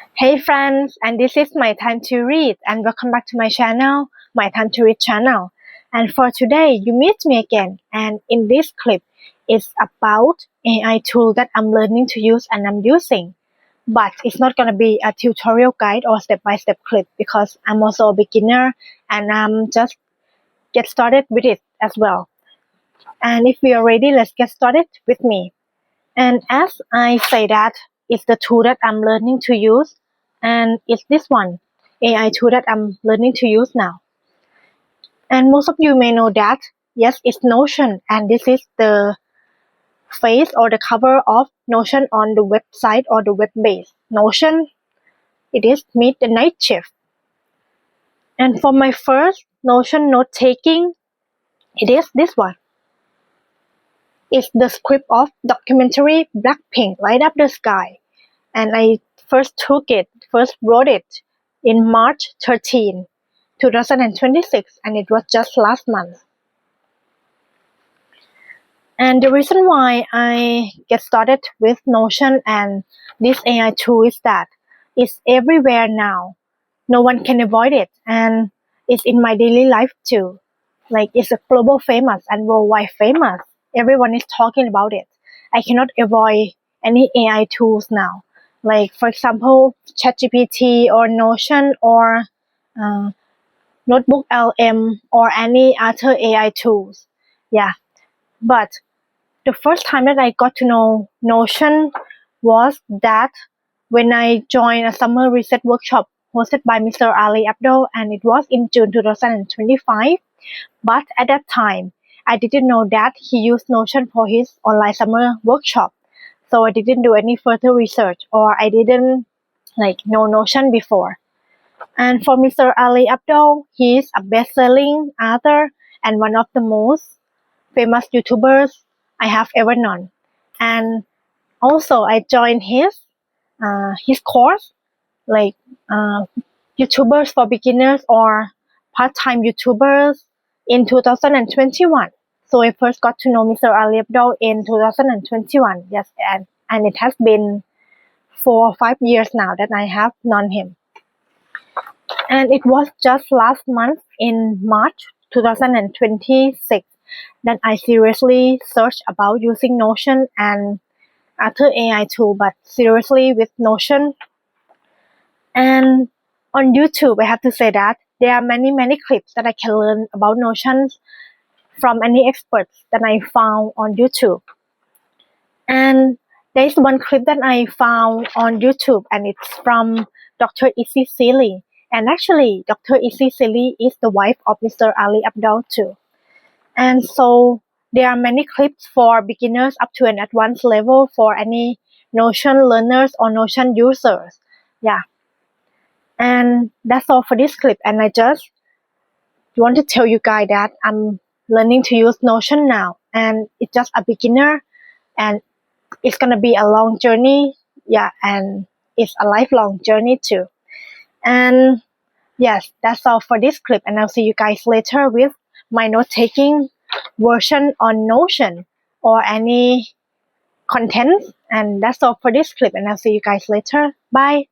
Hey friends, and this is my time to read, and welcome back to my channel, my time to read channel. And for today, you meet me again, and in this clip, it's about AI tool that I'm learning to use and I'm using. But it's not gonna be a tutorial guide or step-by-step clip because I'm also a beginner and I'm just get started with it as well. And if we are ready, let's get started with me. And as I say that, it's the tool that I'm learning to use, and it's this one, AI tool that I'm learning to use now. And most of you may know that, yes, it's Notion, and this is the face or the cover of Notion on the website or the web base. Notion, it is Meet the Night Shift. And for my first Notion note taking, it is this one. It's the script of documentary Blackpink, Light Up the Sky. And I first wrote it in March 13, 2026, and it was just last month. And the reason why I get started with Notion and this AI tool is that it's everywhere now. No one can avoid it, and it's in my daily life too. Like it's a global famous and worldwide famous. Everyone is talking about it. I cannot avoid any AI tools now. Like for example, ChatGPT or Notion or Notebook LM or any other AI tools. Yeah, but the first time that I got to know Notion was that when I joined a summer research workshop hosted by Mr. Ali Abdo, and it was in June 2025. But at that time, I didn't know that he used Notion for his online summer workshop. So I didn't do any further research, or I didn't know Notion before. And for Mr. Ali Abdo, he is a best-selling author and one of the most famous YouTubers I have ever known. And also I joined his course, like YouTubers for beginners or part-time YouTubers in 2021. So I first got to know Mr. Ali Abdo in 2021. Yes, and it has been 4 or 5 years now that I have known him. And it was just last month in March 2026 that I seriously searched about using Notion and other AI tool, but seriously with Notion. And on YouTube, I have to say that there are many clips that I can learn about Notion from any experts that I found on YouTube. And there is one clip that I found on YouTube, and it's from Dr. Izzy Sealy. And actually, Dr. Izzy Sealy is the wife of Mr. Ali Abdo too. And so there are many clips for beginners up to an advanced level for any Notion learners or Notion users. Yeah. And that's all for this clip. And I just want to tell you guys that I'm learning to use Notion now. And it's just a beginner. And it's going to be a long journey. Yeah. And it's a lifelong journey too. And yes, that's all for this clip. And I'll see you guys later with my note-taking version on Notion or any content. And that's all for this clip. And I'll see you guys later. Bye.